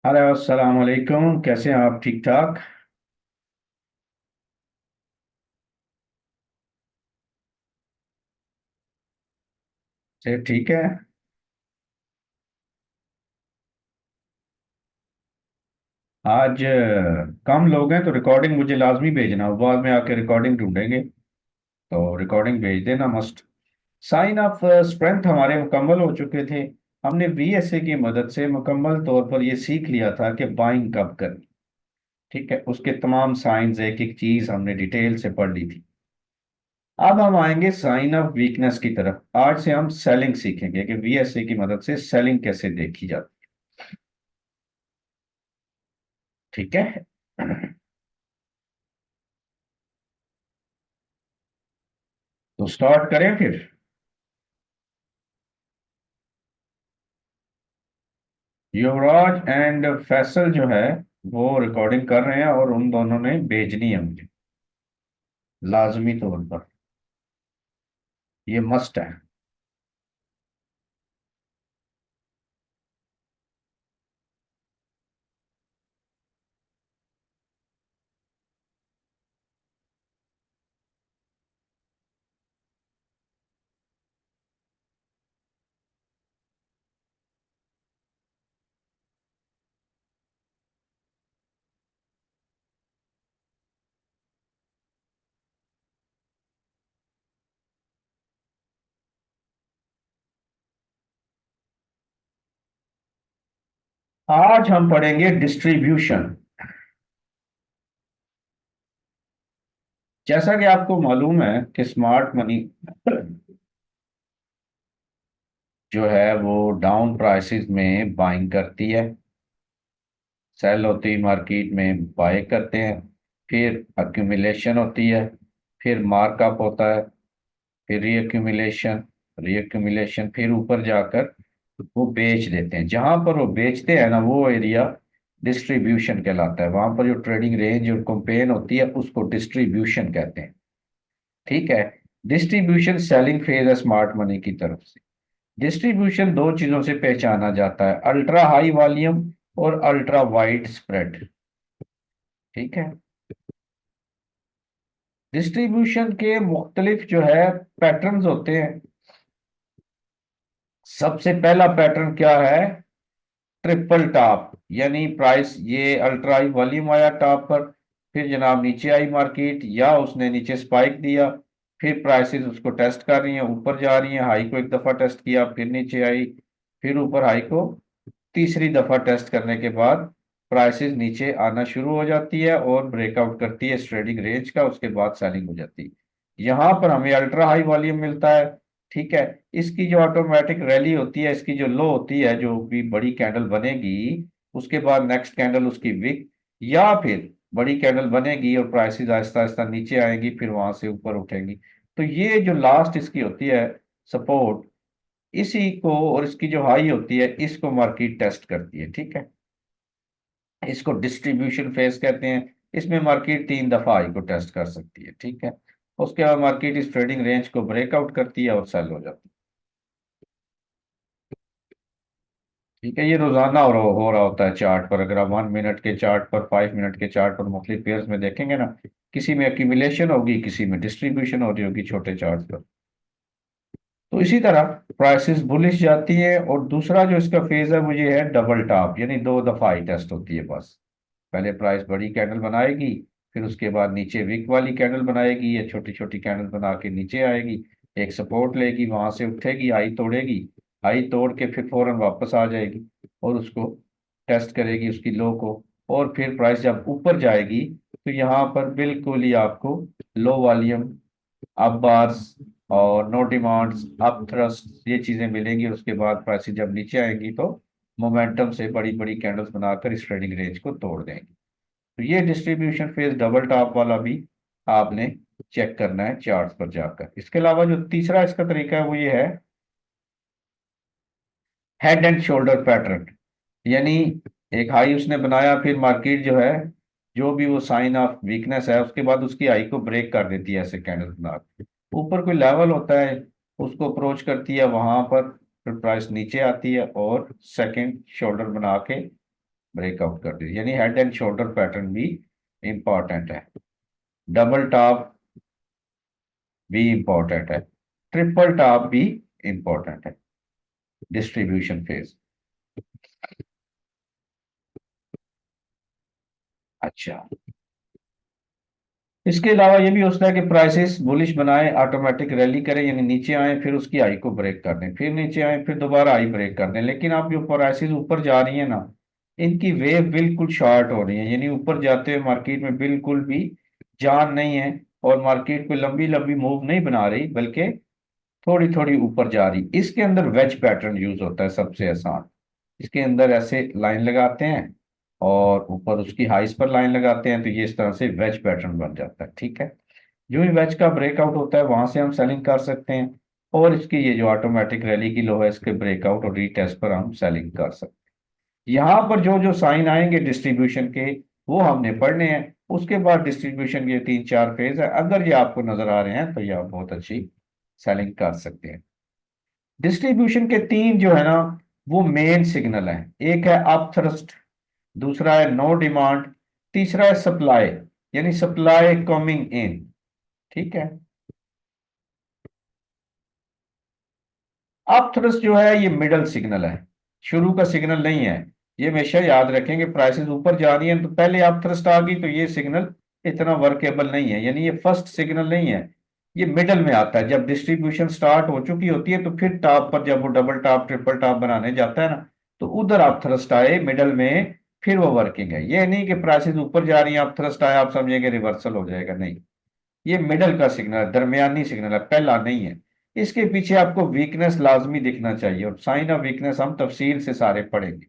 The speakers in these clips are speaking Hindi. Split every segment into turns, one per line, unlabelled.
हेलो अस्सलाम वालेकुम। कैसे हैं आप? ठीक ठाक से? ठीक है। आज कम लोग हैं तो रिकॉर्डिंग मुझे लाजमी भेजना, बाद में आके रिकॉर्डिंग ढूंढेंगे तो रिकॉर्डिंग भेज देना मस्ट। साइन ऑफ स्ट्रेंथ हमारे मुकम्मल हो चुके थे। हमने बीएसए की मदद से मुकम्मल तौर पर यह सीख लिया था कि बाइंग कब करनी। ठीक है, उसके तमाम साइंस, एक एक चीज हमने डिटेल से पढ़ ली थी। अब हम आएंगे साइन ऑफ वीकनेस की तरफ। आज से हम सेलिंग सीखेंगे कि बीएसए की मदद से सेलिंग कैसे देखी जाती है। ठीक है। तो स्टार्ट करें फिर। युवराज एंड फैसल जो है वो रिकॉर्डिंग कर रहे हैं और उन दोनों ने भेजनी है मुझे, लाजमी तौर पर। ये मस्ट है। आज हम पढ़ेंगे डिस्ट्रीब्यूशन। जैसा कि आपको मालूम है कि स्मार्ट मनी जो है वो डाउन प्राइसेस में बाइंग करती है, सेल होती है मार्केट में, बाय करते हैं। फिर अक्यूमुलेशन होती है, फिर मार्कअप होता है, फिर रीअक्यूमुलेशन, रीअक्यूमुलेशन फिर ऊपर जाकर वो बेच देते हैं। जहां पर वो बेचते हैं ना, वो एरिया डिस्ट्रीब्यूशन कहलाता है। वहां पर जो ट्रेडिंग रेंज और कंपेन होती है उसको डिस्ट्रीब्यूशन कहते हैं। ठीक है। डिस्ट्रीब्यूशन सेलिंग फेज है स्मार्ट मनी की तरफ से। डिस्ट्रीब्यूशन दो चीजों से पहचाना जाता है, अल्ट्रा हाई वॉल्यूम और अल्ट्रा वाइड स्प्रेड। ठीक है। डिस्ट्रीब्यूशन के मुख्तलिफ जो है पैटर्न्स होते हैं। सबसे पहला पैटर्न क्या है? ट्रिपल टॉप, यानी प्राइस ये अल्ट्रा हाई वॉल्यूम आया टॉप पर, फिर जनाब नीचे आई मार्केट या उसने नीचे स्पाइक दिया, फिर प्राइसेस उसको टेस्ट कर रही हैं, ऊपर जा रही हैं, हाई को एक दफा टेस्ट किया, फिर नीचे आई, फिर ऊपर हाई को तीसरी दफा टेस्ट करने के बाद प्राइसेस नीचे आना शुरू हो जाती है और ब्रेकआउट करती है इस ट्रेडिंग रेंज का। उसके बाद सेलिंग हो जाती है। यहां पर हमें अल्ट्रा हाई वॉल्यूम मिलता है। ठीक है। इसकी जो ऑटोमेटिक रैली होती है, इसकी जो लो होती है, जो भी बड़ी कैंडल बनेगी उसके बाद नेक्स्ट कैंडल उसकी विक, या फिर बड़ी कैंडल बनेगी और प्राइसेस आहिस्ता आहिस्ता नीचे आएंगी, फिर वहां से ऊपर उठेंगी। तो ये जो लास्ट इसकी होती है सपोर्ट, इसी को और इसकी जो हाई होती है इसको मार्केट टेस्ट करती है। ठीक है। इसको डिस्ट्रीब्यूशन फेज कहते हैं। इसमें मार्केट तीन दफा हाई को टेस्ट कर सकती है। ठीक है। उसके बाद मार्केट इस ट्रेडिंग रेंज को ब्रेकआउट करती है और सेल हो जाती है। ठीक है। ये रोजाना हो रहा होता है चार्ट पर। अगर आप 1 मिनट के चार्ट पर, 5 मिनट के चार्ट पर मुख्तलिफ पेयर्स में देखेंगे ना, किसी में एक्यूमुलेशन होगी, किसी में डिस्ट्रीब्यूशन हो रही होगी छोटे चार्ट पर। तो इसी तरह प्राइसेस बुलिश जाती है। और दूसरा जो इसका फेज है वो ये है डबल टॉप, यानी दो दफा हाई टेस्ट होती है बस। पहले प्राइस बड़ी कैंडल बनाएगी, फिर उसके बाद नीचे विक वाली कैंडल बनाएगी या छोटी छोटी कैंडल बना के नीचे आएगी, एक सपोर्ट लेगी, वहां से उठेगी, हाई तोड़ेगी, हाई तोड़ के फिर फौरन वापस आ जाएगी और उसको टेस्ट करेगी उसकी लो को। और फिर प्राइस जब ऊपर जाएगी तो यहाँ पर बिल्कुल ही आपको लो वॉल्यूम, अप बार्स और नो डिमांड्स, अप थ्रस्ट, ये चीजें मिलेंगी। उसके बाद प्राइस जब नीचे आएंगी तो मोमेंटम से बड़ी बड़ी कैंडल्स बनाकर इस ट्रेडिंग रेंज को तोड़ देंगी। तो ये डिस्ट्रीब्यूशन फेज डबल टॉप वाला भी आपने चेक करना है चार्ट पर जाकर। इसके अलावा जो तीसरा इसका तरीका है वो ये है हेड एंड शोल्डर पैटर्न। यानी एक हाई उसने बनाया, फिर मार्केट जो है, जो भी वो साइन ऑफ वीकनेस है उसके बाद उसकी हाई को ब्रेक कर देती है ऐसे कैंडल बना के। ऊपर कोई लेवल होता है उसको अप्रोच करती है, वहां पर फिर प्राइस नीचे आती है और सेकंड शोल्डर बना के ब्रेकआउट कर दी, यानी हेड एंड शोल्डर पैटर्न भी इंपॉर्टेंट है, डबल टॉप भी इंपॉर्टेंट है, ट्रिपल टॉप भी इंपॉर्टेंट है, डिस्ट्रीब्यूशन फेज। अच्छा, इसके अलावा ये भी होता है कि प्राइसेस बुलिश बनाए, ऑटोमेटिक रैली करें, यानी नीचे आए फिर उसकी हाई को ब्रेक कर दें, फिर नीचे आए फिर दोबारा हाई ब्रेक कर दें, लेकिन आप जो प्राइसेस ऊपर जा रही है ना, इनकी वेव बिल्कुल शॉर्ट हो रही है, यानी ऊपर जाते हुए मार्केट में बिल्कुल भी जान नहीं है, और मार्केट को लंबी लंबी मूव नहीं बना रही, बल्कि थोड़ी थोड़ी ऊपर जा रही। इसके अंदर वेज पैटर्न यूज होता है सबसे आसान। इसके अंदर ऐसे लाइन लगाते हैं और ऊपर उसकी हाइस पर लाइन लगाते हैं, तो ये इस तरह से वेज पैटर्न बन जाता है। ठीक है, जो ही वेज का ब्रेकआउट होता है वहां से हम सेलिंग कर सकते हैं, और इसकी ये जो ऑटोमेटिक रैली की लो है, इसके ब्रेकआउट और रीटेस्ट पर हम सेलिंग कर सकते हैं। यहाँ पर जो जो साइन आएंगे डिस्ट्रीब्यूशन के, वो हमने पढ़ने हैं। उसके बाद डिस्ट्रीब्यूशन के 3-4 फेज है, अगर ये आपको नजर आ रहे हैं तो ये आप बहुत अच्छी सेलिंग कर सकते हैं। डिस्ट्रीब्यूशन के तीन जो है ना, वो मेन सिग्नल है। एक है अप थ्रस्ट, दूसरा है नो डिमांड, तीसरा है सप्लाई, यानी सप्लाई कमिंग इन। ठीक है, अप थ्रस्ट जो है ये मिडल सिग्नल है, शुरू का सिग्नल नहीं है। ये हमेशा याद रखेंगे, प्राइसेस ऊपर जा रही हैं तो पहले अप थ्रस्ट आ गई तो ये सिग्नल इतना वर्केबल नहीं है, यानी ये फर्स्ट सिग्नल नहीं है, ये मिडल में आता है। जब डिस्ट्रीब्यूशन स्टार्ट हो चुकी होती है तो फिर टॉप पर जब वो डबल टॉप ट्रिपल टॉप बनाने जाता है ना, तो उधर अप थ्रस्ट आए मिडल में, फिर वो वर्किंग है। ये नहीं कि प्राइसेस ऊपर जा रही हैं अप थ्रस्ट आया आप समझेंगे रिवर्सल हो जाएगा, नहीं। ये मिडल का सिग्नल है, दरमियानी सिग्नल है, पहला नहीं है। इसके पीछे आपको वीकनेस लाजमी दिखना चाहिए, और साइन ऑफ वीकनेस हम तफसील से सारे पढ़ेंगे।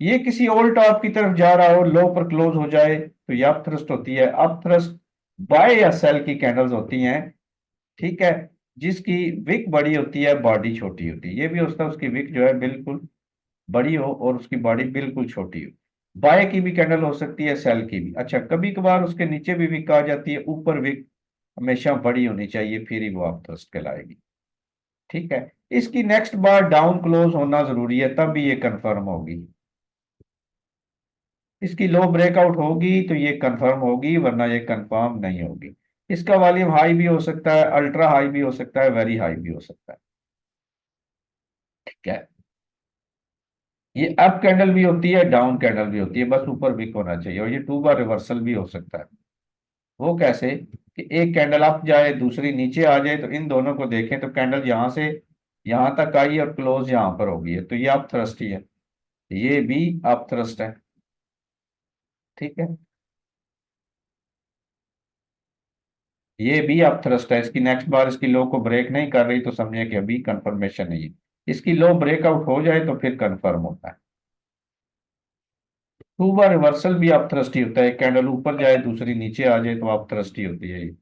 ये किसी ओल्ड टॉप की तरफ जा रहा हो, लो पर क्लोज हो जाए, तो ये अप थ्रस्ट होती है। अप थ्रस्ट बाय या सेल की कैंडल्स होती हैं। ठीक है, जिसकी विक बड़ी होती है, बॉडी छोटी होती है। ये भी होता है उसकी विक जो है बिल्कुल बड़ी हो और उसकी बॉडी बिल्कुल छोटी हो। बाय की भी कैंडल हो सकती है, सेल की भी। अच्छा, कभी कभार उसके नीचे भी विक आ जाती है, ऊपर विक हमेशा बड़ी होनी चाहिए, फिर ही वो आप थ्रस्ट कहलाएगी। ठीक है, इसकी नेक्स्ट बार डाउन क्लोज होना जरूरी है, तब भी ये कंफर्म होगी। इसकी लो ब्रेकआउट होगी तो ये कंफर्म होगी, वरना ये कंफर्म नहीं होगी। इसका वॉल्यूम हाई भी हो सकता है, अल्ट्रा हाई भी हो सकता है, वेरी हाई भी हो सकता है। ठीक है, ये अप कैंडल भी होती है, डाउन कैंडल भी होती है, बस ऊपर विक होना चाहिए। और ये 2 बार रिवर्सल भी हो सकता है। वो कैसे कि एक कैंडल अप जाए दूसरी नीचे आ जाए, तो इन दोनों को देखें तो कैंडल यहां से यहां तक आई और क्लोज यहां पर हो गई है, तो ये अप थ्रस्ट ही है, ये भी अप थ्रस्ट है। ठीक है, ये भी अप थ्रस्ट है। इसकी नेक्स्ट बार इसकी लो को ब्रेक नहीं कर रही, तो समझिए कि अभी कंफर्मेशन नहीं है। इसकी लो ब्रेकआउट हो जाए तो फिर कंफर्म होता है। 2 बार रिवर्सल भी अप थ्रस्ट ही होता है, एक कैंडल ऊपर जाए दूसरी नीचे आ जाए तो अप थ्रस्ट ही होती है ये।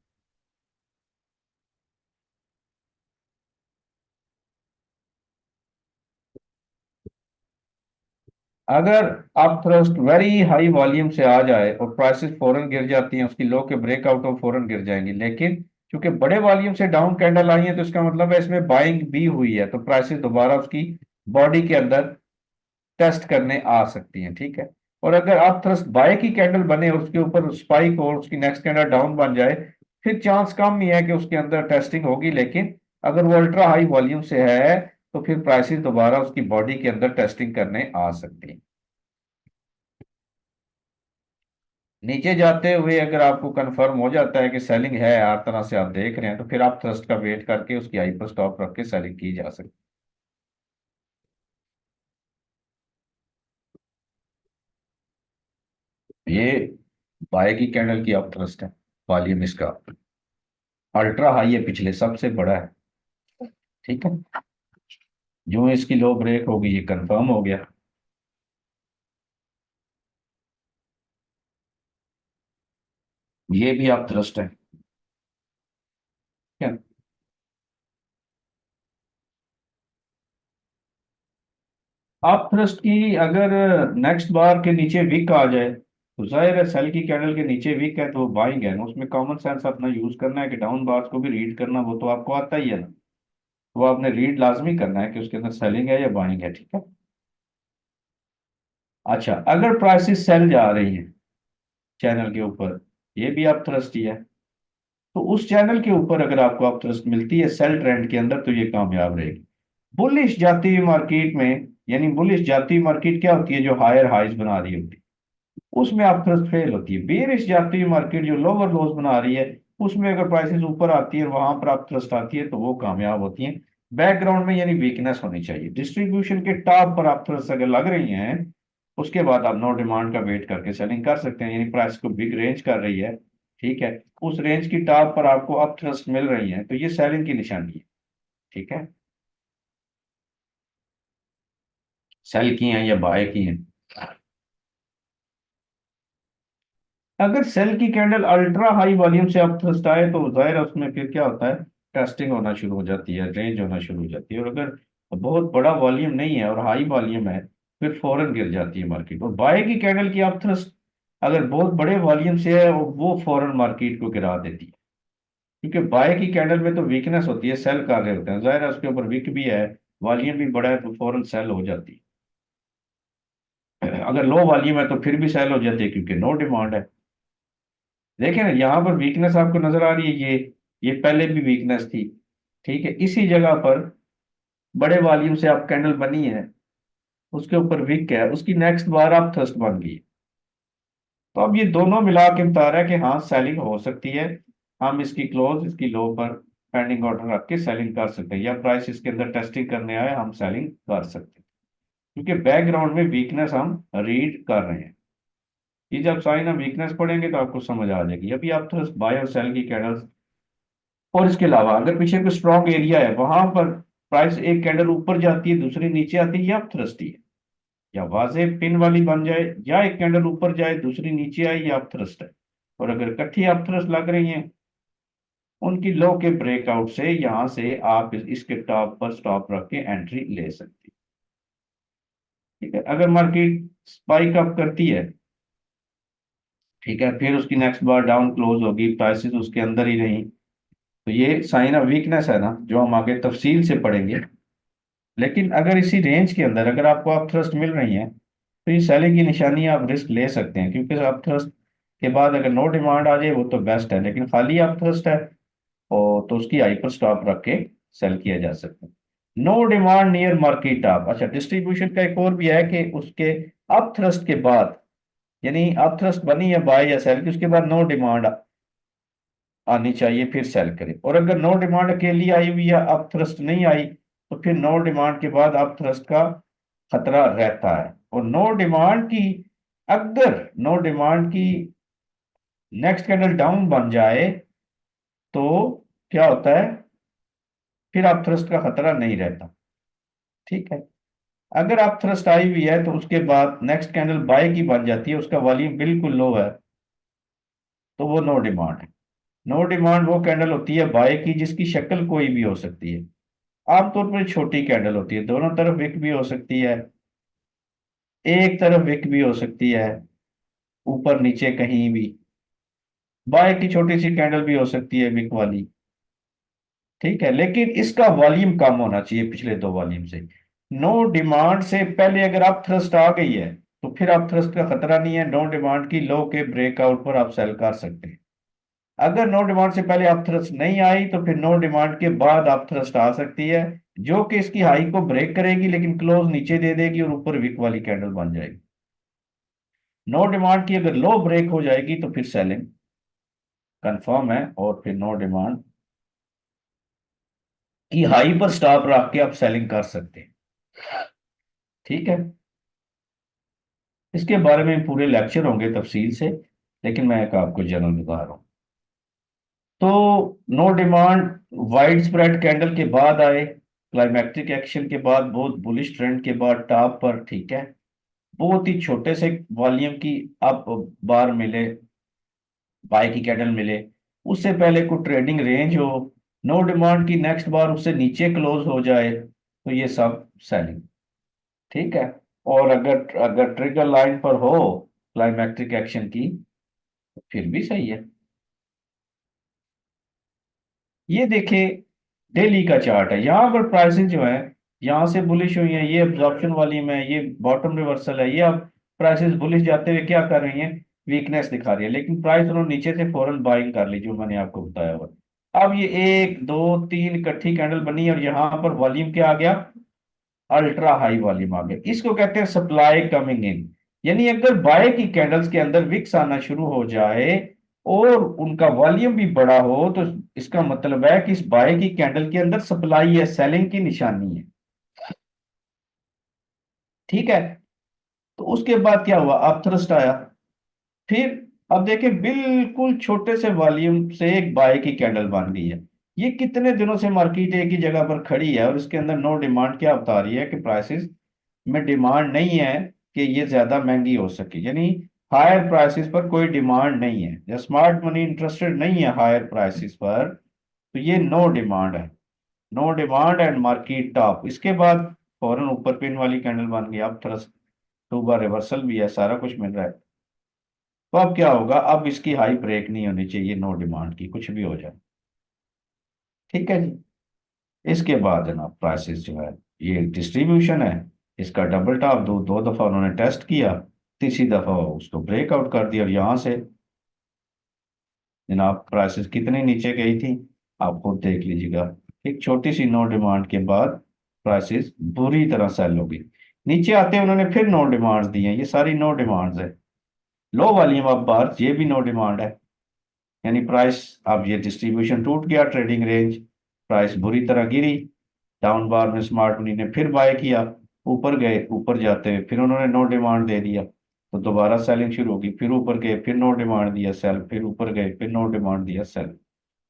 अगर up thrust very high volume से आ जाए और प्राइसेस फौरन गिर जाती हैं, उसकी लो के ब्रेकआउट हो फौरन गिर जाएंगी, लेकिन क्योंकि बड़े वॉल्यूम से डाउन कैंडल आई है, तो इसका मतलब है इसमें बाइंग भी हुई है, तो प्राइसेस दोबारा उसकी बॉडी के अंदर टेस्ट करने आ सकती हैं। ठीक है, और अगर आप थ्रस्ट बाय की कैंडल बने और उसके ऊपर स्पाइक और उसकी नेक्स्ट कैंडल डाउन बन जाए, फिर चांस कम ही है कि उसके अंदर टेस्टिंग होगी। लेकिन अगर वो अल्ट्रा हाई वॉल्यूम से है, तो फिर प्राइसेस दोबारा उसकी बॉडी के अंदर टेस्टिंग करने आ सकती हैं। नीचे जाते हुए अगर आपको कंफर्म हो जाता है कि सेलिंग है, हर तरह से आप देख रहे हैं, तो फिर आप थ्रस्ट का वेट करके उसकी हाई पर स्टॉप रख के सेलिंग की जा सकती है। ये बाय की कैंडल की आप थ्रस्ट है, वॉल्यूम इसका अल्ट्रा हाई है, पिछले सबसे बड़ा है। ठीक है, जो इसकी लो ब्रेक होगी ये कंफर्म हो गया। ये भी आप थ्रस्ट है। ठीक है, आप थ्रस्ट की अगर नेक्स्ट बार के नीचे विक आ जाए, तो जाहिर है सेल की कैंडल के नीचे विक है तो वो बाइंग है ना, उसमें कॉमन सेंस अपना यूज करना है कि डाउन बार्स को भी रीड करना, वो तो आपको आता ही है ना। वो आपने रीड लाजमी करना है कि उसके अंदर सेलिंग है या बाइंग है। ठीक है, अच्छा, अगर प्राइसेस सेल जा रही हैं चैनल के ऊपर, ये भी आप थ्रस्ट ही है, तो उस चैनल के ऊपर अगर आपको आप थ्रस्ट मिलती है सेल ट्रेंड के अंदर, तो ये कामयाब रहेगी। बुलिश जाती हुई मार्केट में, यानी बुलिश जाती हुई मार्केट क्या होती है, जो हायर हाइज बना रही होती है, उसमें आप थ्रस्ट फेल होती है। बेरिश जाती हुई मार्केट जो लोअर लोज बना रही है, उसमें अगर प्राइसेस ऊपर आती है और वहां पर आप थ्रस्ट आती है, तो वो कामयाब होती है। बैकग्राउंड में यानी वीकनेस होनी चाहिए, डिस्ट्रीब्यूशन के टॉप पर आप थ्रस्ट अगर लग रही हैं, उसके बाद आप नो डिमांड का वेट करके सेलिंग कर सकते हैं, यानी प्राइस को बिग रेंज कर रही है, ठीक है, उस रेंज की टॉप पर आपको अप थ्रस्ट मिल रही है, तो ये सेलिंग की निशानी है। ठीक है, सेल की हैं या बाय की हैं। अगर सेल की कैंडल अल्ट्रा हाई वॉल्यूम से अप थ्रस्ट आए, तो जाहिर है उसमें फिर क्या होता है, टेस्टिंग होना शुरू हो जाती है, रेंज होना शुरू हो जाती है, और अगर बहुत बड़ा वॉल्यूम नहीं है और हाई वॉल्यूम है, फिर फौरन गिर जाती है मार्केट। और बाय की कैंडल की अप थ्रस्ट अगर बहुत बड़े वॉल्यूम से है, वो फौरन मार्केट को गिरा देती है, क्योंकि बाय की कैंडल में तो वीकनेस होती है, सेल कर रहे होते हैं, जाहिर है उसके ऊपर विक भी है, वॉल्यूम भी बड़ा है, तो फौरन सेल हो जाती है। अगर लो वॉल्यूम है तो फिर भी सेल हो जाती है, क्योंकि नो डिमांड है। देखें ना, यहाँ पर वीकनेस आपको नजर आ रही है, ये पहले भी वीकनेस थी, ठीक है, इसी जगह पर बड़े वॉल्यूम से आप कैंडल बनी है, उसके ऊपर वीक है, उसकी नेक्स्ट बार आप थर्स्ट बन गई। तो अब ये दोनों मिला के बता रहा है कि हाँ सेलिंग हो सकती है, हम इसकी क्लोज इसकी लो पर पेंडिंग ऑर्डर रख के सेलिंग कर सकते हैं, या प्राइस इसके अंदर टेस्टिंग करने आए हम सेलिंग कर सकते हैं, क्योंकि बैकग्राउंड में वीकनेस हम रीड कर रहे हैं। ये जब साइन हम वीकनेस पढ़ेंगे तो आपको समझ आ जाएगी। अभी आप थोड़ा बाय और सेल की कैंडल्स, और इसके अलावा अगर पीछे कोई स्ट्रॉन्ग एरिया है, वहां पर प्राइस एक कैंडल ऊपर जाती है दूसरी नीचे आती है, या थ्रस्टी है, या वाजे पिन वाली बन जाए, या एक कैंडल ऊपर जाए दूसरी नीचे आए, या आप थ्रस्ट है, और अगर इकट्ठी आप थ्रस्ट लग रही हैं, उनकी लो के ब्रेकआउट से यहां से आप इसके टॉप पर स्टॉप रख के एंट्री ले सकती है। ठीक है, अगर मार्केट स्पाइक अप करती है, ठीक है, फिर उसकी नेक्स्ट बार डाउन क्लोज होगी, प्राइसेस उसके अंदर ही रही, तो ये साइन ऑफ वीकनेस है ना, जो हम आगे तफसील से पढ़ेंगे। लेकिन अगर इसी रेंज के अंदर अगर आपको आप थ्रस्ट मिल रही हैं, तो ये सेलिंग की निशानी, आप रिस्क ले सकते हैं, क्योंकि आप थ्रस्ट के बाद अगर नो डिमांड आ जाए वो तो बेस्ट है, लेकिन खाली आप थ्रस्ट है और तो उसकी हाई पर स्टॉप रख के सेल किया जा सकता है। नो डिमांड नियर मार्केट आप, अच्छा, डिस्ट्रीब्यूशन का एक और भी है कि उसके अप थ्रस्ट के बाद, यानी अप थ्रस्ट बनी है बाय या सेल की, उसके बाद नो डिमांड आनी चाहिए फिर सेल करें। और अगर नो डिमांड अकेली आई हुई या अप थ्रस्ट नहीं आई, तो फिर नो डिमांड के बाद अप थ्रस्ट का खतरा रहता है। और नो डिमांड की नेक्स्ट कैंडल डाउन बन जाए, तो क्या होता है, फिर अप थ्रस्ट का खतरा नहीं रहता। ठीक है, अगर अप थ्रस्ट आई हुई है तो उसके बाद नेक्स्ट कैंडल बाय की बन जाती है, उसका वॉल्यूम बिल्कुल लो है, तो वो नो डिमांड है। नो डिमांड वो कैंडल होती है बाय की जिसकी शक्ल कोई भी हो सकती है, आमतौर पर छोटी कैंडल होती है, दोनों तरफ विक भी हो सकती है, एक तरफ विक भी हो सकती है, ऊपर नीचे कहीं भी, बाय की छोटी सी कैंडल भी हो सकती है विक वाली। ठीक है, लेकिन इसका वॉल्यूम कम होना चाहिए पिछले दो वॉल्यूम से। नो डिमांड से पहले अगर आप थ्रस्ट आ गई है, तो फिर आप थ्रस्ट का खतरा नहीं है, नो डिमांड की लो के ब्रेकआउट पर आप सेल कर सकते हैं। अगर नो डिमांड से पहले आप थ्रस्ट नहीं आई, तो फिर नो डिमांड के बाद आप थ्रस्ट आ सकती है, जो कि इसकी हाई को ब्रेक करेगी, लेकिन क्लोज नीचे दे देगी और ऊपर विक वाली कैंडल बन जाएगी। नो डिमांड की अगर लो ब्रेक हो जाएगी, तो फिर सेलिंग कंफर्म है, और फिर नो डिमांड की हाई पर स्टॉप रख के आप सेलिंग कर सकते हैं। ठीक है, इसके बारे में पूरे लेक्चर होंगे तफसील से, लेकिन मैं एक आपको जनरल बता रहा हूँ। तो no demand wide spread candle के बाद आए, क्लाइमैक्टिक एक्शन के बाद, बहुत बुलिश ट्रेंड के बाद टॉप पर, ठीक है, बहुत ही छोटे से वॉल्यूम की अप बार मिले, बाय की कैंडल मिले, उससे पहले कोई ट्रेडिंग रेंज हो, नो डिमांड की नेक्स्ट बार उससे नीचे क्लोज हो जाए, तो ये सब सेलिंग। ठीक है, और अगर अगर ट्रिगर लाइन पर हो क्लाइमैक्टिक एक्शन की, तो फिर भी सही है। ये देखिए, डेली का चार्ट है, यहाँ पर प्राइसेस जो है यहाँ से बुलिश हुई है, ये एब्जॉर्प्शन वाली में, ये बॉटम रिवर्सल है, ये अब प्राइसेस बुलिश जाते हुए क्या कर रही हैं, वीकनेस दिखा रही है, लेकिन प्राइस उन्होंने नीचे से फौरन बाइंग कर ली, जो मैंने आपको बताया हुआ। अब ये एक दो तीन इकट्ठी कैंडल बनी और यहाँ पर वॉल्यूम क्या आ गया, अल्ट्रा हाई वॉल्यूम आ गया। इसको कहते हैं सप्लाई कमिंग इन। यानी अगर बाय की कैंडल्स के अंदर विक्स आना शुरू हो जाए और उनका वॉल्यूम भी बड़ा हो, तो इसका मतलब है कि इस बाय की कैंडल के अंदर सप्लाई है, सेलिंग की निशानी है। ठीक है। तो उसके बाद क्या हुआ, अब थ्रस्ट आया। फिर अब देखिए बिल्कुल छोटे से वॉल्यूम से एक बाय की कैंडल बन गई है। ये कितने दिनों से मार्केट एक ही जगह पर खड़ी है और इसके अंदर नो डिमांड क्या बता रही है कि प्राइसेस में डिमांड नहीं है कि ये ज्यादा महंगी हो सके, यानी हायर प्राइसेस पर कोई डिमांड नहीं है, या स्मार्ट मनी इंटरेस्टेड नहीं है हायर प्राइसेस पर, तो ये नो डिमांड है। No demand and market top. इसके बाद फौरन ऊपर पिन वाली कैंडल बन गई, अब थ्रस्ट टू बार रिवर्सल भी है, सारा कुछ मिल रहा है। तो अब क्या होगा, अब इसकी हाई ब्रेक नहीं होनी चाहिए नो डिमांड की, कुछ भी हो जाए। ठीक है जी। इसके बाद जनाब प्राइसेस जो है, ये डिस्ट्रीब्यूशन है, इसका डबल टॉप दो दो दफा उन्होंने टेस्ट किया, तीसरी दफा उसको ब्रेकआउट कर दिया और यहां से जनाब प्राइसेस कितने नीचे गई थी, आप खुद देख लीजिएगा। एक छोटी सी नो डिमांड के बाद प्राइसेस बुरी तरह सेल हो गई। नीचे आते उन्होंने फिर नो डिमांड्स दी हैं, ये सारी नो डिमांड्स है। लो वॉल्यूम ऑफ बार, ये भी नो डिमांड है। यानी प्राइस, अब ये डिस्ट्रीब्यूशन टूट गया, ट्रेडिंग रेंज, प्राइस बुरी तरह गिरी। डाउन बार में स्मार्ट मनी ने फिर बाय किया, ऊपर गए, ऊपर जाते हुए फिर उन्होंने नो डिमांड दे दिया, तो दोबारा सेलिंग शुरू होगी, फिर ऊपर गए, फिर नो डिमांड दिया सेल, फिर ऊपर गए, फिर नो डिमांड दिया सेल।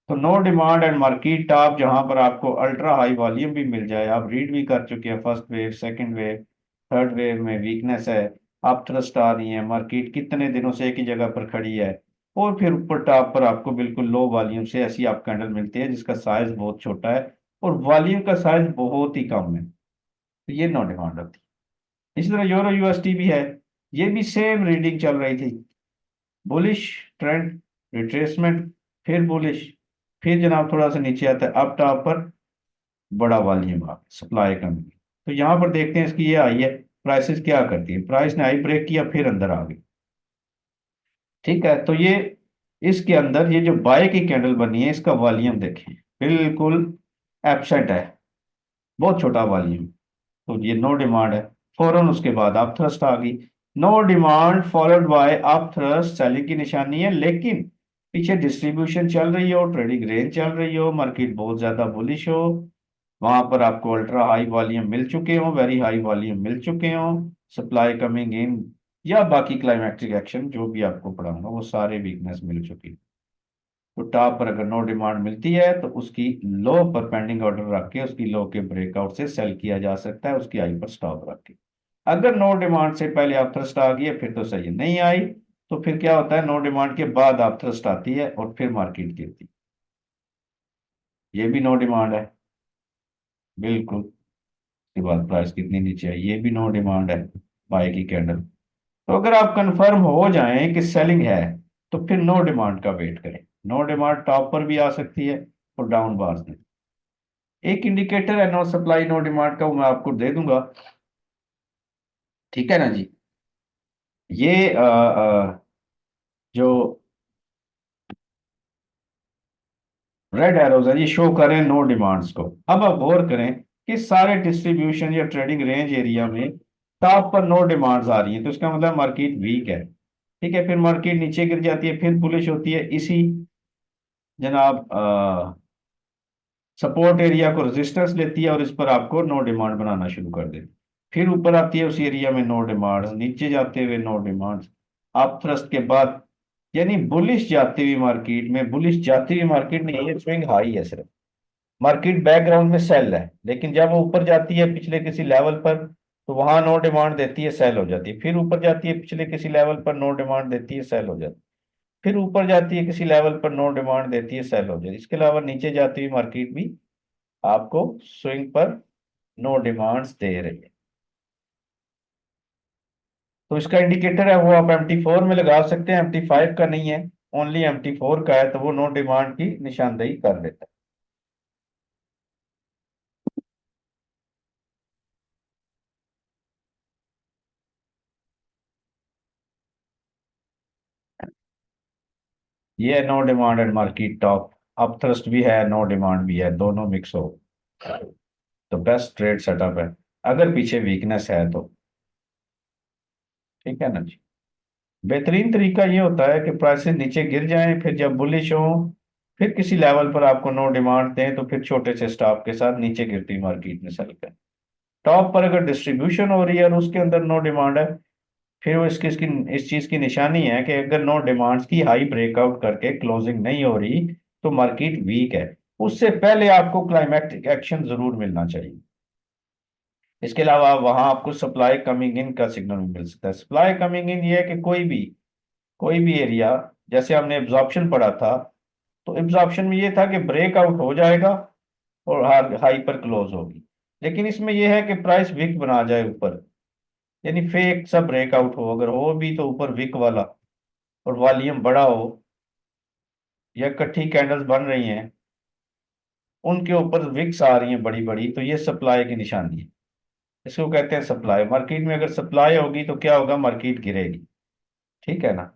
तो no demand and market top, जहां पर आपको अल्ट्रा हाई वॉल्यूम भी मिल जाए, आप रीड भी कर चुके हैं, first wave, second wave, third wave में वीकनेस है, आप थ्रस्ट आ रही है, मार्केट कितने दिनों से एक ही जगह पर खड़ी है, और फिर ऊपर टॉप पर आपको बिल्कुल लो वॉल्यूम से ऐसी आप कैंडल मिलती है जिसका साइज बहुत छोटा है और वॉल्यूम का साइज बहुत ही कम है, तो ये नो डिमांड होती है। इसी तरह यूरो यूएसटी भी है, ये भी सेम रीडिंग चल रही थी, बुलिश ट्रेंड, रिट्रेसमेंट, फिर बुलिश, फिर जनाब थोड़ा सा नीचे आता है, अप टॉप पर बड़ा वॉल्यूम आ सप्लाई कमी। तो यहाँ पर देखते हैं इसकी ये आई है, प्राइसेस क्या करती है, प्राइस ने आई ब्रेक किया फिर अंदर आ गई। ठीक है, तो ये इसके अंदर ये जो बाय की कैंडल बनी है, इसका वॉल्यूम देखें, बिल्कुल एब्सेंट है, बहुत छोटा वॉल्यूम, तो ये नो डिमांड है। फौरन उसके बाद आप थ्रस्ट आ गई, नो डिमांड फॉलोड बाय आप थ्रस्ट, सेलिंग की निशानी है, लेकिन पीछे डिस्ट्रीब्यूशन चल रही हो, ट्रेडिंग रेंज चल रही हो, मार्केट बहुत ज्यादा बुलिश हो, वहां पर आपको अल्ट्रा हाई वॉल्यूम मिल चुके हो, वेरी हाई वॉल्यूम मिल चुके हो, सप्लाई कमिंग इन, या बाकी क्लाइमैक्टिक एक्शन जो भी आपको पढ़ाऊंगा वो सारे वीकनेस मिल चुकी। तो टॉप पर अगर नो डिमांड मिलती है तो उसकी लो पर पेंडिंग ऑर्डर रख के उसकी लो के ब्रेकआउट से सेल किया जा सकता है, उसकी आई पर स्टॉप रख के। अगर नो डिमांड से पहले आप थ्रस्ट आ गई है फिर तो सही है, नहीं आई तो फिर क्या होता है, नो डिमांड के बाद आप थ्रस्ट आती है और फिर मार्केट गिरती है, ये भी नो डिमांड है बिल्कुल। उसके बाद प्राइस कितनी नीचे आई, ये भी नो डिमांड है, बाय की कैंडल। तो अगर आप कंफर्म हो जाएं कि सेलिंग है तो फिर नो डिमांड का वेट करें। नो डिमांड टॉप पर भी आ सकती है और डाउन बार्स में। एक इंडिकेटर है नो सप्लाई नो डिमांड का, वो मैं आपको दे दूंगा। ठीक है ना जी। ये जो रेड एरोज है ये शो करें नो डिमांड्स को। अब आप गौर करें कि सारे डिस्ट्रीब्यूशन या ट्रेडिंग रेंज एरिया में टॉप पर नो डिमांड्स आ रही हैं, तो इसका मतलब मार्केट वीक है। ठीक है, फिर मार्केट नीचे गिर जाती है, फिर बुलिश होती है, इसी जनाब सपोर्ट एरिया को रेजिस्टेंस लेती है और इस पर आपको नो डिमांड बनाना शुरू कर देती है। फिर ऊपर आती है उस एरिया में नो डिमांड, नीचे जाते हुए नो डिमांड, आप थ्रस्ट के बाद, यानी बुलिश जाती हुई मार्केट में, बुलिश जाती हुई मार्केट नहीं है, स्विंग हाई है सिर्फ, मार्केट बैकग्राउंड में सेल है, लेकिन जब वो ऊपर जाती है पिछले किसी लेवल पर तो वहां नो डिमांड देती है, सेल हो जाती है, फिर ऊपर जाती है पिछले किसी लेवल पर नो डिमांड देती है, सेल हो जाती है, फिर ऊपर जाती है किसी लेवल पर नो डिमांड देती है, सेल हो जाती है। इसके अलावा नीचे जाती हुई मार्केट भी आपको स्विंग पर नो डिमांड्स दे रही है। तो इसका इंडिकेटर है वो आप MT4 में लगा सकते हैं, MT5 का नहीं है, ओनली MT4 का है, तो वो नो डिमांड की निशानदेही कर देता है। ये है no demand and market top. Up thrust भी है, नो डिमांड भी है, दोनों मिक्स हो तो बेस्ट ट्रेड सेटअप है, अगर पीछे वीकनेस है तो। ठीक है ना जी। बेहतरीन तरीका ये होता है कि प्राइसेस नीचे गिर जाएं, फिर जब बुलिश हो, फिर किसी लेवल पर आपको नो डिमांड दें, तो फिर छोटे से स्टॉप के साथ नीचे गिरती मार्केट में सेल करें। टॉप पर अगर डिस्ट्रीब्यूशन हो रही है और उसके अंदर नो डिमांड है, फिर वो इसकी इस चीज की निशानी है कि अगर नो डिमांड्स की हाई ब्रेकआउट करके क्लोजिंग नहीं हो रही तो मार्केट वीक है। उससे पहले आपको क्लाइमैक्टिक एक्शन जरूर मिलना चाहिए। इसके अलावा वहां आपको सप्लाई कमिंग इन का सिग्नल भी मिल सकता है। सप्लाई कमिंग इन ये है कि कोई भी एरिया, जैसे हमने एब्जॉर्प्शन पढ़ा था, तो एब्जॉर्प्शन में ये था कि ब्रेकआउट हो जाएगा और हाई पर क्लोज होगी। लेकिन इसमें यह है कि प्राइस विक बना जाए ऊपर, यानी फेक सा ब्रेकआउट हो, अगर हो भी तो ऊपर विक वाला, और वॉल्यूम बड़ा हो, या इकट्ठी कैंडल्स बन रही हैं, उनके ऊपर विक्स आ रही हैं बड़ी बड़ी, तो ये सप्लाई की निशानी है। इसको कहते हैं सप्लाई। मार्केट में अगर सप्लाई होगी तो क्या होगा, मार्केट गिरेगी। ठीक है ना।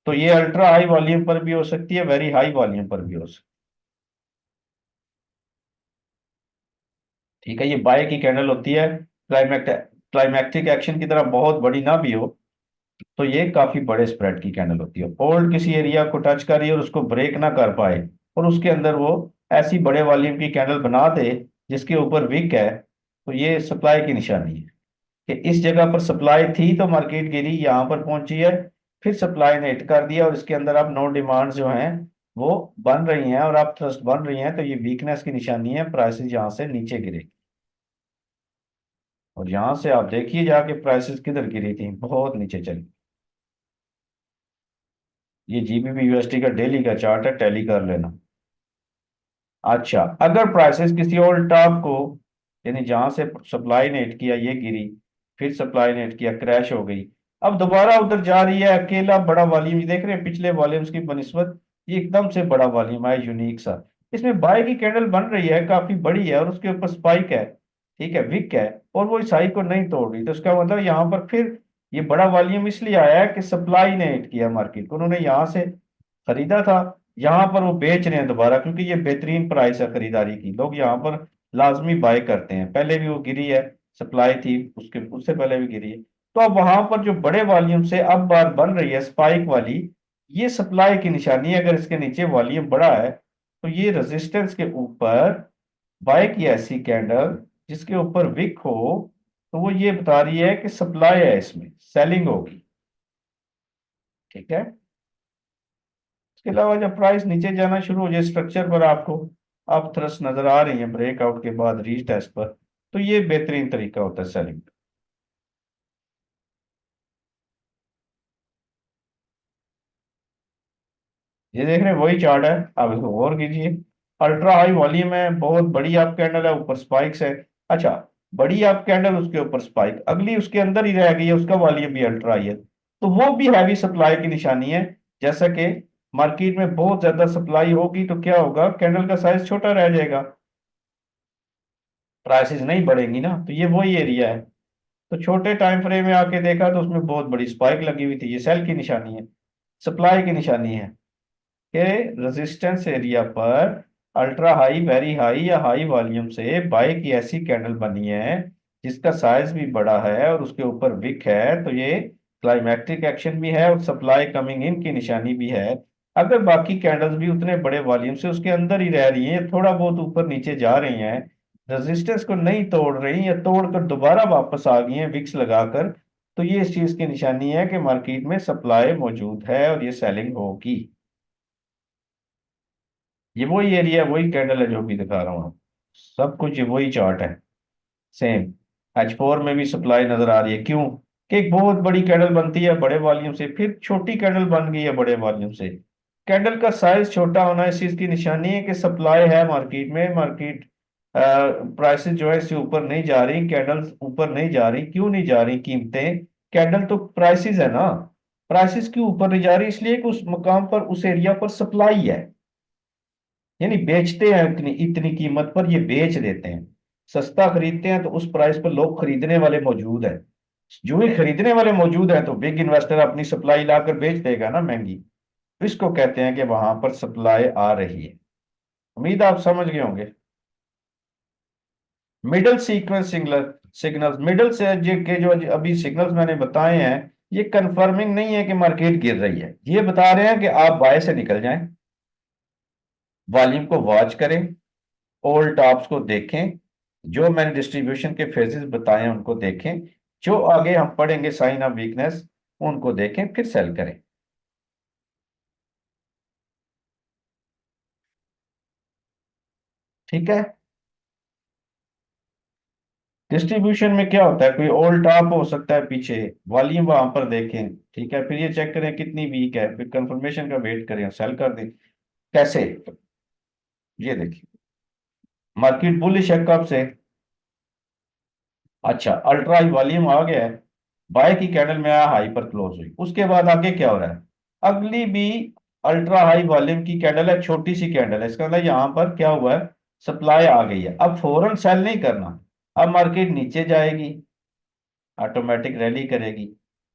तो ये अल्ट्रा हाई वॉल्यूम पर भी हो सकती है, वेरी हाई वॉल्यूम पर भी हो सकती है। ठीक है, ये बाय की कैंडल होती है। क्लाइमैक्टिक एक्शन की तरह बहुत बड़ी ना भी हो, तो ये काफी बड़े स्प्रेड की कैंडल होती है। होल्ड किसी एरिया को टच कर रही है और उसको ब्रेक ना कर पाए, और उसके अंदर वो ऐसी बड़े वॉल्यूम की कैंडल बना दे जिसके ऊपर विक है, तो ये सप्लाई की निशानी है कि इस जगह पर सप्लाई थी तो मार्केट गिरी, यहाँ पर पहुंची है, फिर सप्लाई ने हिट कर दिया और इसके अंदर अब नो डिमांड जो हैं वो बन रही हैं और अब ट्रस्ट बन रही हैं, तो ये वीकनेस की निशानी है। प्राइसेस यहाँ से नीचे गिरे, और यहाँ से आप देखिए जाके प्राइसेस किधर गिरी थी, बहुत नीचे चली। ये जीबीपी यूएसडी का डेली का चार्ट है, टैली कर लेना। अच्छा, अगर प्राइसेस किसी और टॉप को, यानी जहां से सप्लाई ने हिट किया ये गिरी, फिर सप्लाई ने हिट किया, क्रैश हो गई, अब दोबारा उधर जा रही है, अकेला बड़ा वॉल्यूम, ये देख रहे हैं पिछले वॉल्यूम्स की बनिस्बत ये एकदम से बड़ा वॉल्यूम है, यूनिक सा। इसमें बाय की कैंडल बन रही है, काफी बड़ी है, और उसके ऊपर स्पाइक है, ठीक है, विक है, और वो इस हाई को नहीं तोड़ रही, तो उसका मतलब यहाँ पर फिर ये बड़ा वॉल्यूम इसलिए आया है कि सप्लाई ने हिट किया मार्केट को, उन्होंने यहाँ से खरीदा था, यहाँ पर वो बेच रहे हैं दोबारा, क्योंकि ये बेहतरीन प्राइस है खरीदारी की, लोग यहाँ पर लाजमी बाय करते हैं। पहले भी वो गिरी है, सप्लाई थी उसके, उससे पहले भी गिरी है। तो अब वहां पर जो बड़े वॉल्यूम से अब बात बन रही है स्पाइक वाली, ये सप्लाई की निशानी है। अगर इसके नीचे वॉल्यूम बड़ा है तो ये रेजिस्टेंस के ऊपर बाय की ऐसी कैंडल जिसके ऊपर विक हो, तो वो ये बता रही है कि सप्लाई है, इसमें सेलिंग होगी। ठीक है। इसके अलावा जब प्राइस नीचे जाना शुरू हो जाए स्ट्रक्चर पर, आपको अब थ्रस्ट नजर आ रही है ब्रेकआउट के बाद रीटेस्ट पर, तो ये बेहतरीन तरीका होता है सेलिंग। ये देख रहे हैं वही चार्ट है, आप इसको गौर कीजिए। अल्ट्रा हाई वॉल्यूम है, बहुत बड़ी आप कैंडल है, ऊपर स्पाइक्स है। अच्छा, बड़ी आप कैंडल, उसके ऊपर स्पाइक, अगली उसके अंदर ही रह गई है, उसका वॉल्यूम भी अल्ट्रा हाई है, तो वो भी हैवी सप्लाई की निशानी है। जैसा कि मार्केट में बहुत ज्यादा सप्लाई होगी तो क्या होगा, कैंडल का साइज छोटा रह जाएगा, प्राइसेस नहीं बढ़ेंगी ना, तो ये वही एरिया है। तो छोटे टाइम फ्रेम में आके देखा तो उसमें बहुत बड़ी स्पाइक लगी हुई थी, ये सेल की निशानी है, सप्लाई की निशानी है कि रेजिस्टेंस एरिया पर अल्ट्रा हाई, वेरी हाई या हाई वॉल्यूम से बाय की ऐसी कैंडल बनी है जिसका साइज भी बड़ा है और उसके ऊपर विक है, तो ये क्लाइमैक्टिक एक्शन भी है और सप्लाई कमिंग इन की निशानी भी है। अगर बाकी कैंडल्स भी उतने बड़े वॉल्यूम से उसके अंदर ही रह रही हैं, थोड़ा बहुत ऊपर नीचे जा रही हैं, रेजिस्टेंस को नहीं तोड़ रही या तोड़कर दोबारा वापस आ गई हैं विक्स लगाकर, तो ये इस चीज की निशानी है कि मार्केट में सप्लाई मौजूद है और ये सेलिंग होगी। ये वही एरिया, वही कैंडल है जो भी दिखा रहा हूँ, सब कुछ ये वही चार्ट है, सेम। H4 में भी सप्लाई नजर आ रही है, क्यों कि एक बहुत बड़ी कैंडल बनती है बड़े वॉल्यूम से, फिर छोटी कैंडल बन गई है बड़े वॉल्यूम से। कैंडल का साइज छोटा होना इस चीज की निशानी है कि सप्लाई है मार्केट में, मार्केट प्राइसेस जो है इससे ऊपर नहीं जा रही, कैंडल्स ऊपर नहीं जा रही, क्यों नहीं जा रही कीमतें, कैंडल तो प्राइसेस है ना, प्राइसेस क्यों ऊपर नहीं जा रही, इसलिए कि उस मकाम पर, उस एरिया पर सप्लाई है, यानी बेचते हैं इतनी इतनी कीमत पर, ये बेच देते हैं, सस्ता खरीदते हैं तो उस प्राइस पर लोग खरीदने वाले मौजूद हैं। जो ही खरीदने वाले मौजूद हैं तो बिग इन्वेस्टर अपनी सप्लाई लाकर बेच देगा ना महंगी। इसको कहते हैं कि वहां पर सप्लाई आ रही है। उम्मीद आप समझ गए होंगे। मिडल सीक्वेंस सिग्नल्स, मिडल से के जो अभी सिग्नल्स मैंने बताए हैं, ये कंफर्मिंग नहीं है कि मार्केट गिर रही है, ये बता रहे हैं कि आप बाय से निकल जाएं। वॉल्यूम को वॉच करें, ऑल टॉप्स को देखें, जो मैंने डिस्ट्रीब्यूशन के फेजेस बताए हैं उनको देखें, जो आगे हम पढ़ेंगे साइन ऑफ वीकनेस उनको देखें, फिर सेल करें। ठीक है। डिस्ट्रीब्यूशन में क्या होता है, कोई ऑल टॉप हो सकता है पीछे, वॉल्यूम वहां पर देखें, ठीक है, फिर ये चेक करें कितनी वीक है, फिर कंफर्मेशन का वेट करें और सेल कर दें। कैसे? ये देखिए, मार्केट बुलिश है कब से? अच्छा, अल्ट्रा हाई वॉल्यूम आ गया है, बाय की कैंडल में आया, हाई पर क्लोज हुई, उसके बाद आगे क्या हो रहा है? अगली भी अल्ट्रा हाई वॉल्यूम की कैंडल है, छोटी सी कैंडल है, इसका मतलब यहां पर क्या हुआ है, सप्लाई आ गई है। अब फौरन सेल नहीं करना, अब मार्केट नीचे जाएगी, ऑटोमेटिक रैली करेगी,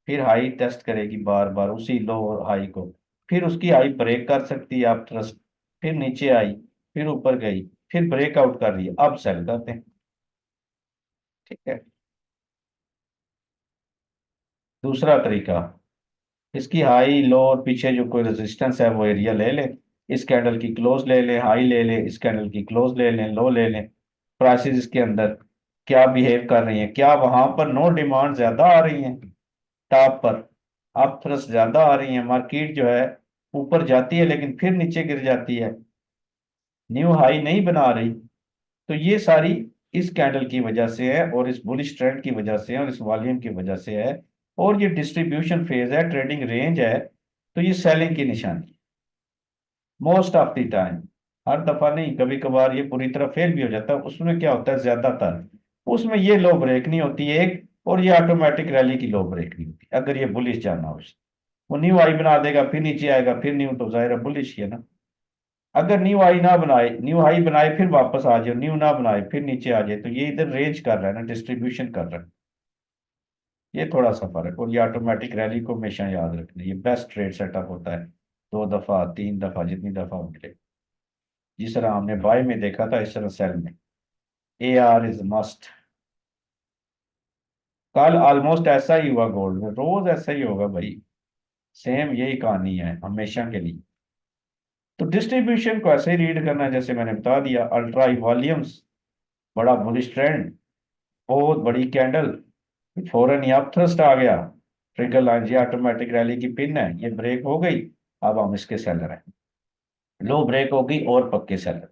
फिर हाई टेस्ट करेगी बार बार उसी लो और हाई को, फिर उसकी हाई ब्रेक कर सकती है आप ट्रस्ट, फिर नीचे आई, फिर ऊपर गई, फिर ब्रेकआउट कर रही है, अब सेल करते हैं। ठीक है। दूसरा तरीका, इसकी हाई लो और पीछे जो कोई रेजिस्टेंस है वो एरिया ले ले, इस कैंडल की क्लोज ले ले, हाई ले ले, इस कैंडल की क्लोज ले लें, लो ले लें, प्राइसेस इसके अंदर क्या बिहेव कर रही हैं, क्या वहां पर नो डिमांड ज्यादा आ रही हैं, टॉप पर अप थ्रस्ट ज्यादा आ रही है, मार्केट जो है ऊपर जाती है लेकिन फिर नीचे गिर जाती है, न्यू हाई नहीं बना रही, तो ये सारी इस कैंडल की वजह से है और इस बुलिश ट्रेंड की वजह से है और इस वॉल्यूम की वजह से है, और ये डिस्ट्रीब्यूशन फेज है, ट्रेडिंग रेंज है, तो ये सेलिंग की निशानी मोस्ट ऑफ द टाइम, हर दफा नहीं, कभी कभार ये पूरी तरह फेल भी हो जाता है, उसमें क्या होता है ज्यादातर, उसमें ये लो ब्रेक नहीं होती है एक, और ये ऑटोमेटिक रैली की लो ब्रेक नहीं होती, अगर ये बुलिश जाना हो, वो न्यू हाई बना देगा, फिर नीचे आएगा, फिर न्यू, तो जाहिर है बुलिश ही है ना। अगर न्यू हाई ना बनाए, न्यू हाई बनाए फिर वापस आ जाए, न्यू ना बनाए फिर नीचे आ जाए, तो ये इधर रेंज कर रहा है ना, डिस्ट्रीब्यूशन कर रहा है। ये थोड़ा सा फर्क, और ये ऑटोमेटिक रैली को हमेशा याद रखना, ये बेस्ट ट्रेड सेटअप होता है, दो दफा तीन दफा जितनी दफा मिले, जिस तरह हमने बाय में देखा था इस तरह सेल में, ए आर इज मस्ट। कल ऑलमोस्ट ऐसा ही हुआ गोल्ड में, रोज ऐसा ही होगा भाई, सेम यही कहानी है हमेशा के लिए। तो डिस्ट्रीब्यूशन को ऐसे ही रीड करना है जैसे मैंने बता दिया, अल्ट्रा हाई वॉल्यूम्स, बड़ा बुलिश ट्रेंड, बहुत बड़ी कैंडल, फौरन ही अप थ्रस्ट आ गया, ट्रिगर लाइन, ये ऑटोमेटिक रैली की पिन है, ये ब्रेक हो गई, अब हम इसके सेलर हैं, लो ब्रेक होगी और पक्के सेलर,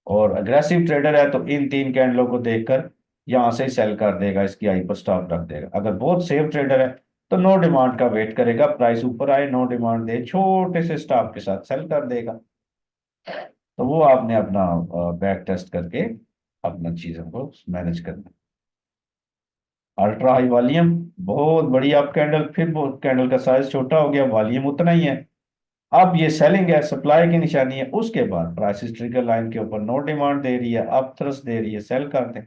और अग्रेसिव ट्रेडर है तो इन तीन कैंडलों को देखकर यहां से ही सेल कर देगा, इसकी आई पर स्टॉप रख देगा। अगर बहुत सेफ ट्रेडर है तो नो डिमांड का वेट करेगा, प्राइस ऊपर आए, नो डिमांड दे, छोटे से स्टॉप के साथ सेल कर देगा। तो वो आपने अपना बैक टेस्ट करके अपना चीजों को मैनेज करना। अल्ट्रा हाई वॉल्यूम, बहुत बड़ी अप कैंडल, फिर वो कैंडल का साइज छोटा हो गया, वॉल्यूम उतना ही है, अब ये सेलिंग है, सप्लाई की निशानी है, उसके बाद प्राइस ट्रिगर लाइन के ऊपर नो डिमांड दे रही है, अप थ्रस्ट दे रही है, सेल कर दें,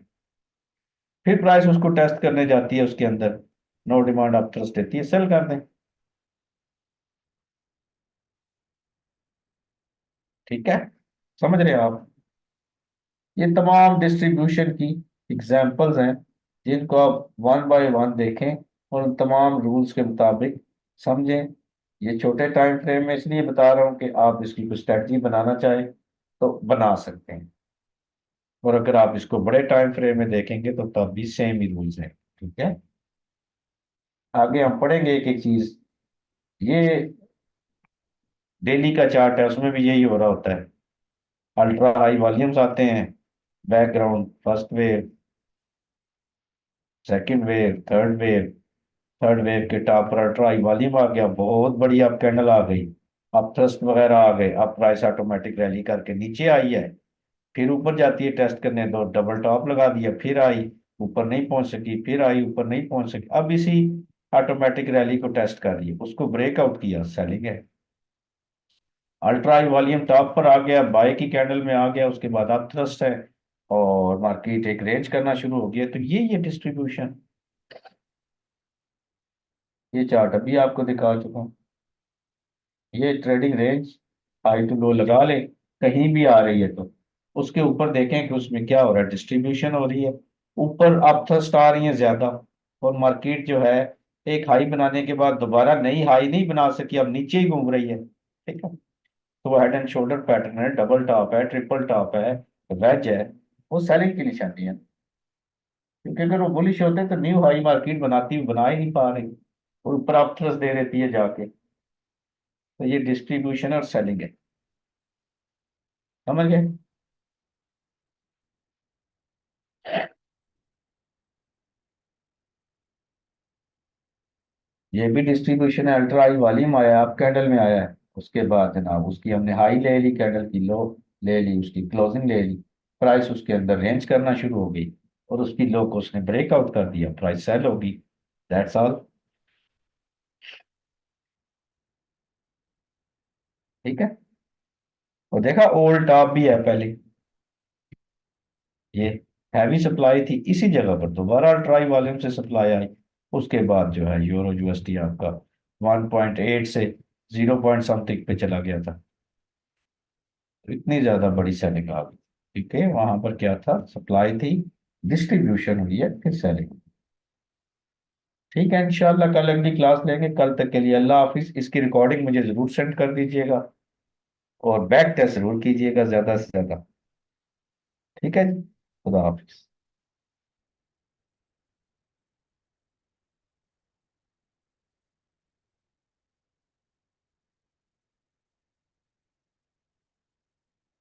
फिर प्राइस उसको टेस्ट करने जाती है, उसके अंदर नो डिमांड अप थ्रस्ट देती है, सेल कर दें। ठीक है, समझ रहे हैं आप? ये तमाम डिस्ट्रीब्यूशन की एग्जांपल्स हैं, जिनको आप वन बाय वन देखें और उन तमाम रूल्स के मुताबिक समझें। ये छोटे टाइम फ्रेम में इसलिए बता रहा हूँ कि आप इसकी कोई स्ट्रेटजी बनाना चाहें तो बना सकते हैं, और अगर आप इसको बड़े टाइम फ्रेम में देखेंगे तो तब भी सेम ही रूल्स हैं। ठीक है, आगे हम पढ़ेंगे एक एक चीज। ये डेली का चार्ट है, उसमें भी यही हो रहा होता है, अल्ट्रा हाई वॉल्यूम्स आते हैं, background first wave, second wave, third wave, third wave के टॉप पर अल्ट्रा हाई वॉल्यूम आ गया, बहुत बड़ी अप कैंडल आ गई, अप थ्रस्ट वगैरह आ गए, अब प्राइस ऑटोमेटिक रैली करके नीचे आई है, फिर ऊपर जाती है टेस्ट करने, दो डबल टॉप लगा दिया, फिर आई, ऊपर नहीं पहुंच सकी, फिर आई, ऊपर नहीं पहुंच सकी, अब इसी ऑटोमेटिक रैली को टेस्ट कर रही है, उसको ब्रेकआउट किया, सेलिंग है। अल्ट्रा हाई वॉल्यूम टॉप पर आ गया, बाय की कैंडल में आ गया, उसके बाद अप थ्रस्ट है और मार्केट एक रेंज करना शुरू हो गया, तो ये डिस्ट्रीब्यूशन, ये चार्ट अभी आपको दिखा चुका हूँ। ये trading range high to low लगा ले, कहीं भी आ रही है तो उसके ऊपर देखें कि उसमें क्या हो रहा है, डिस्ट्रीब्यूशन हो रही है, ऊपर अपथ्रस्ट आ रही है ज्यादा, और मार्केट जो है एक हाई बनाने के बाद दोबारा नई हाई नहीं बना सकी, अब नीचे ही घूम रही है। ठीक है, तो वो हेड एंड शोल्डर पैटर्न है, डबल टॉप है, ट्रिपल टॉप है, वेज है, वो सेलिंग की निशानी है। क्योंकि अगर वो बुलिश होते तो न्यू हाई मार्केट बनाती, बना ही नहीं पा रही, और ऊपर अपथ्रस्ट दे देती है जाके। तो ये डिस्ट्रीब्यूशन और सेलिंग है, समझ गए। ये भी डिस्ट्रीब्यूशन है, अल्ट्रा हाई वॉल्यूम आया, अप कैंडल में आया है, उसके बाद जनाब उसकी हमने हाई ले ली, कैंडल की लो ले ली, उसकी क्लोजिंग ले ली, प्राइस उसके अंदर रेंज करना शुरू हो गई, और उसकी लो को उसने ब्रेकआउट कर दिया, प्राइस सेल होगी। That's all. ठीक है, और देखा ओल्ड टॉप भी है पहले, ये हैवी सप्लाई थी इसी जगह पर, दोबारा अल्ट्राई वॉल्यूम से सप्लाई आई, उसके बाद जो है यूरो यूएसडी आपका 1.8 से 0 पॉइंट समथिंग पे चला गया था, तो इतनी ज्यादा बड़ी सेलिंग आ गई। ठीक है, वहां पर क्या था, सप्लाई थी, डिस्ट्रीब्यूशन हुई है, फिर सेलिंग। ठीक है, इंशाल्लाह कल अगली क्लास लेंगे, कल तक के लिए अल्लाह हाफिज। इसकी रिकॉर्डिंग मुझे जरूर सेंड कर दीजिएगा, और बैक टेस्ट जरूर कीजिएगा ज्यादा से ज्यादा। ठीक है जी, खुदा हाफिज।